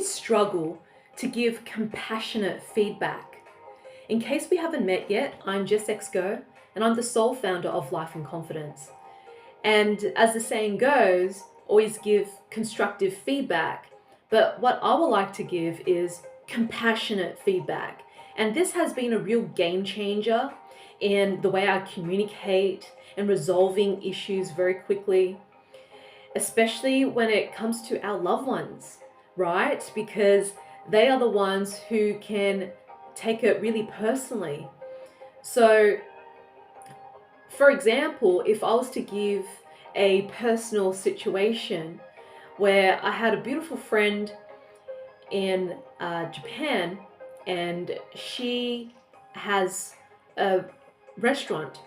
struggle to give compassionate feedback. In case we haven't met yet, I'm Jess and I'm the sole founder of Life and Confidence. And as the saying goes, always give constructive feedback. But what I would like to give is compassionate feedback. And this has been a real game changer in the way I communicate and resolving issues very quickly, especially when it comes to our loved ones, right? Because they are the ones who can take it really personally. So, for example, if I was to give a personal situation where I had a beautiful friend in Japan, and she has a restaurant,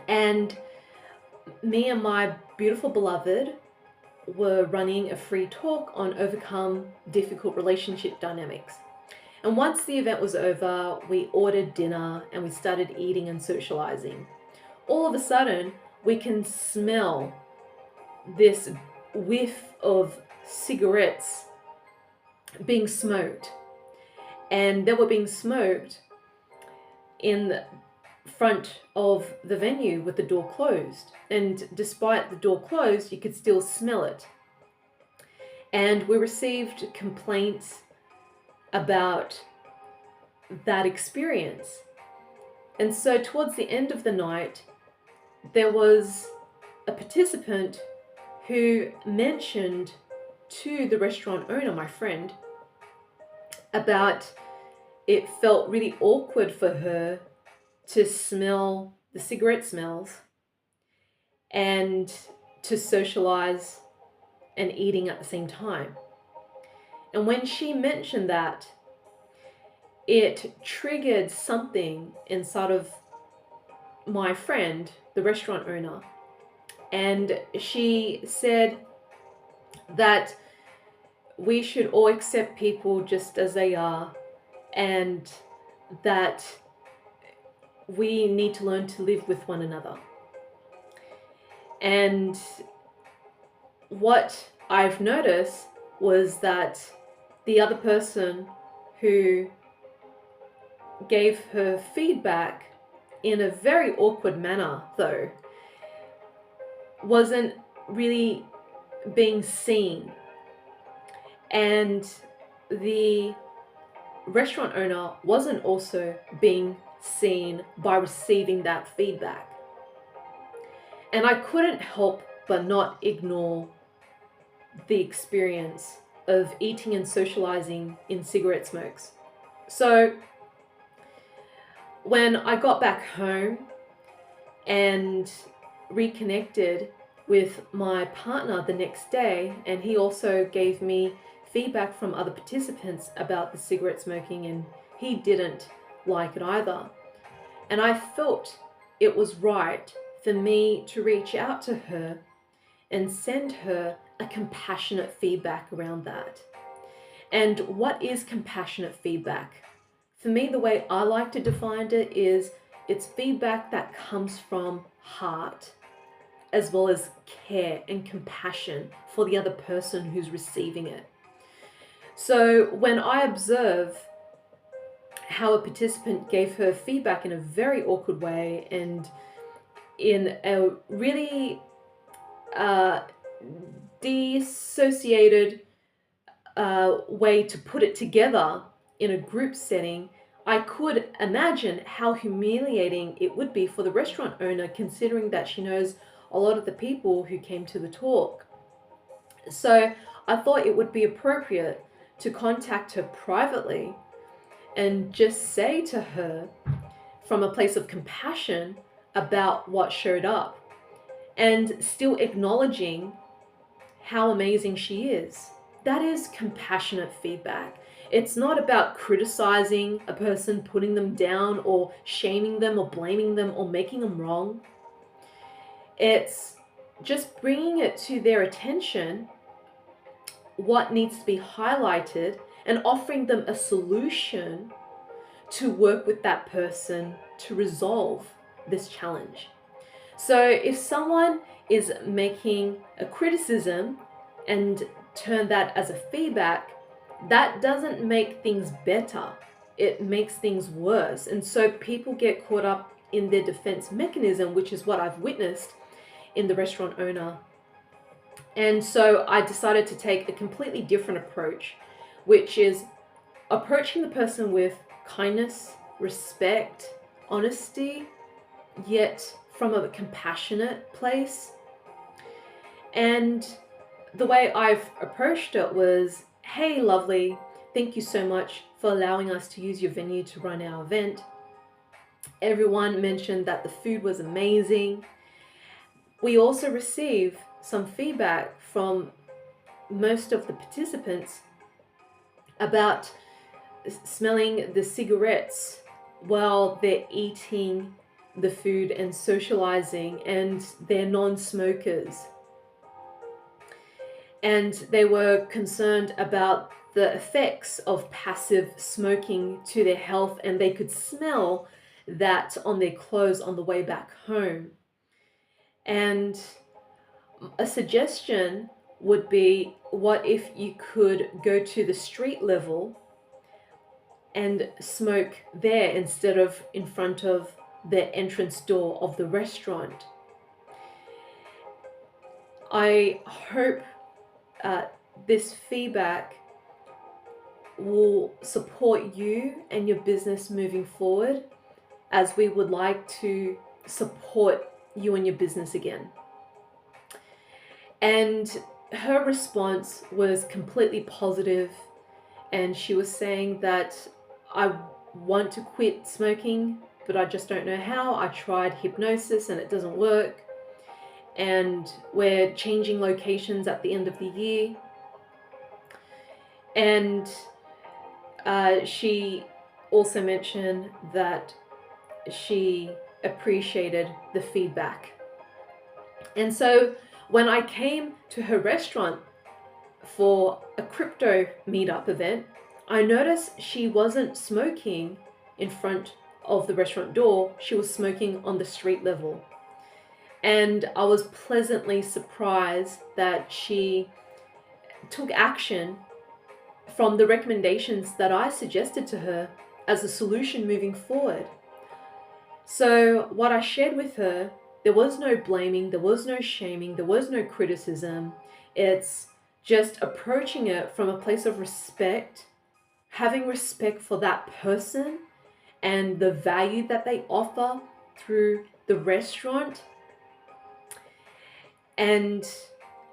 and me and my beautiful beloved were running a free talk on overcome difficult relationship dynamics. And once the event was over, we ordered dinner and we started eating and socializing. All of a sudden, we can smell this whiff of cigarettes being smoked. And they were being smoked in the front of the venue with the door closed. And despite the door closed, you could still smell it. And we received complaints about that experience. And so towards the end of the night, there was a participant who mentioned to the restaurant owner, my friend, about it felt really awkward for her to smell the cigarette smells and to socialize and eating at the same time. And when she mentioned that, it triggered something inside of my friend, the restaurant owner. And she said that we should all accept people just as they are, and that we need to learn to live with one another. And what I've noticed was that the other person who gave her feedback in a very awkward manner, though, wasn't really being seen. And the restaurant owner wasn't also being seen by receiving that feedback. And I couldn't help but not ignore the experience of eating and socializing in cigarette smokes. So when I got back home and reconnected with my partner the next day, and he also gave me feedback from other participants about the cigarette smoking, and he didn't like it either. And I felt it was right for me to reach out to her and send her a compassionate feedback around that. And what is compassionate feedback? For me, the way I like to define it is it's feedback that comes from heart, as well as care and compassion for the other person who's receiving it. So when I observe how a participant gave her feedback in a very awkward way and in a really dissociated way to put it together in a group setting, I could imagine how humiliating it would be for the restaurant owner, considering that she knows a lot of the people who came to the talk. So I thought it would be appropriate to contact her privately and just say to her from a place of compassion about what showed up, and still acknowledging how amazing she is. That is compassionate feedback. It's not about criticizing a person, putting them down, or shaming them, or blaming them, or making them wrong. It's just bringing it to their attention what needs to be highlighted and offering them a solution to work with that person to resolve this challenge. So if someone is making a criticism and turn that as a feedback, that doesn't make things better. It makes things worse. And so people get caught up in their defense mechanism, which is what I've witnessed in the restaurant owner. And so I decided to take a completely different approach, which is approaching the person with kindness, respect, honesty, yet from a compassionate place. And the way I've approached it was, hey, lovely, thank you so much for allowing us to use your venue to run our event. Everyone mentioned that the food was amazing. We also received some feedback from most of the participants about smelling the cigarettes while they're eating the food and socializing, and they're non-smokers. And they were concerned about the effects of passive smoking to their health, and they could smell that on their clothes on the way back home. And a suggestion would be, what if you could go to the street level and smoke there instead of in front of the entrance door of the restaurant? I hope this feedback will support you and your business moving forward, as we would like to support you and your business again. And her response was completely positive, and she was saying that I want to quit smoking, but I just don't know how. I tried hypnosis and it doesn't work, and we're changing locations at the end of the year. And she also mentioned that she appreciated the feedback. And so when I came to her restaurant for a crypto meetup event, I noticed she wasn't smoking in front of the restaurant door. She was smoking on the street level. And I was pleasantly surprised that she took action from the recommendations that I suggested to her as a solution moving forward. So what I shared with her, there was no blaming, there was no shaming, there was no criticism. It's just approaching it from a place of respect, having respect for that person and the value that they offer through the restaurant, and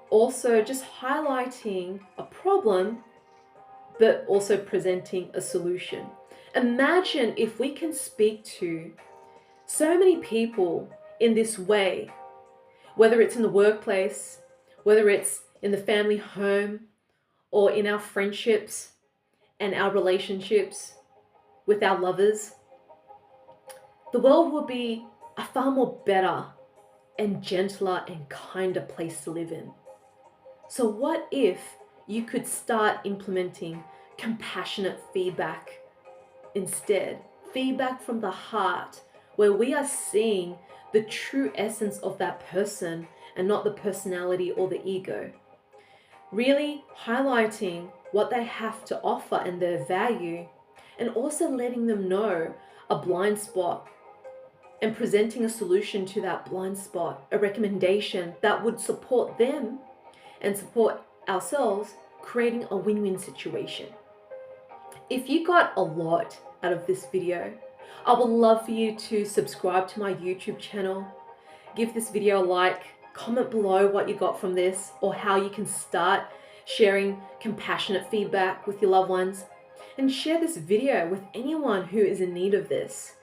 also just highlighting a problem, but also presenting a solution. Imagine if we can speak to so many people in this way, whether it's in the workplace, whether it's in the family home, or in our friendships and our relationships with our lovers. The world will be a far more better and gentler and kinder place to live in. So what if you could start implementing compassionate feedback instead? Feedback from the heart, where we are seeing the true essence of that person and not the personality or the ego. Really highlighting what they have to offer and their value, and also letting them know a blind spot and presenting a solution to that blind spot, a recommendation that would support them and support ourselves, creating a win-win situation. If you got a lot out of this video, I would love for you to subscribe to my YouTube channel, give this video a like, comment below what you got from this or how you can start sharing compassionate feedback with your loved ones, and share this video with anyone who is in need of this.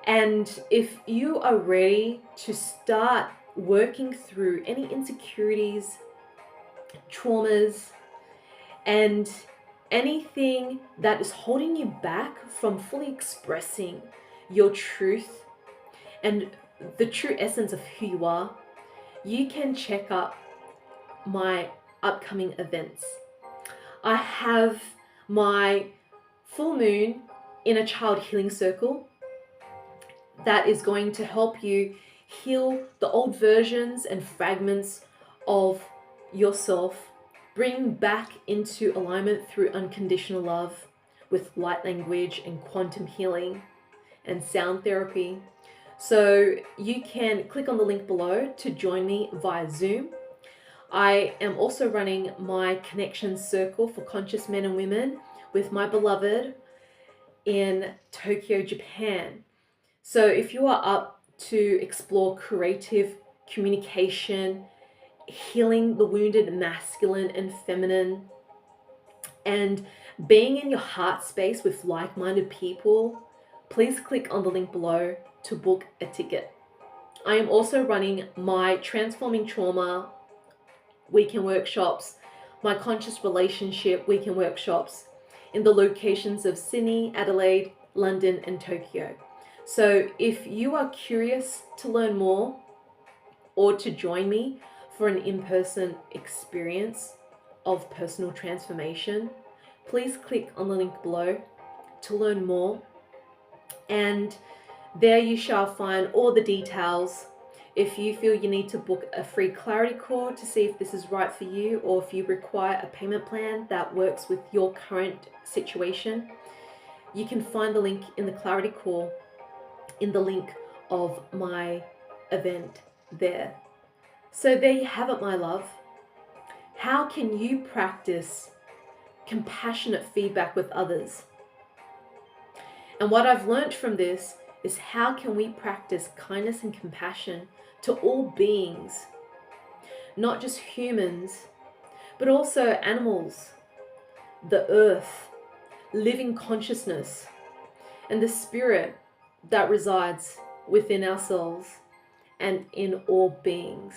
And if you are ready to start working through any insecurities, traumas, and anything that is holding you back from fully expressing your truth and the true essence of who you are, you can check out my upcoming events. I have my full moon inner child healing circle that is going to help you heal the old versions and fragments of yourself bring back into alignment through unconditional love with light language and quantum healing and sound therapy. So you can click on the link below to join me via Zoom. I am also running my connection circle for conscious men and women with my beloved in Tokyo, Japan. So if you are up to explore creative communication, healing the wounded masculine and feminine, and being in your heart space with like-minded people, please click on the link below to book a ticket. I am also running my Transforming Trauma weekend workshops, my Conscious Relationship weekend workshops in the locations of Sydney, Adelaide, London, and Tokyo. So if you are curious to learn more or to join me for an in-person experience of personal transformation, please click on the link below to learn more. And there you shall find all the details. If you feel you need to book a free clarity call to see if this is right for you, or if you require a payment plan that works with your current situation, you can find the link in the clarity call in the link of my event there. So there you have it, my love. How can you practice compassionate feedback with others? And what I've learned from this is, how can we practice kindness and compassion to all beings, not just humans, but also animals, the earth, living consciousness, and the spirit that resides within ourselves and in all beings.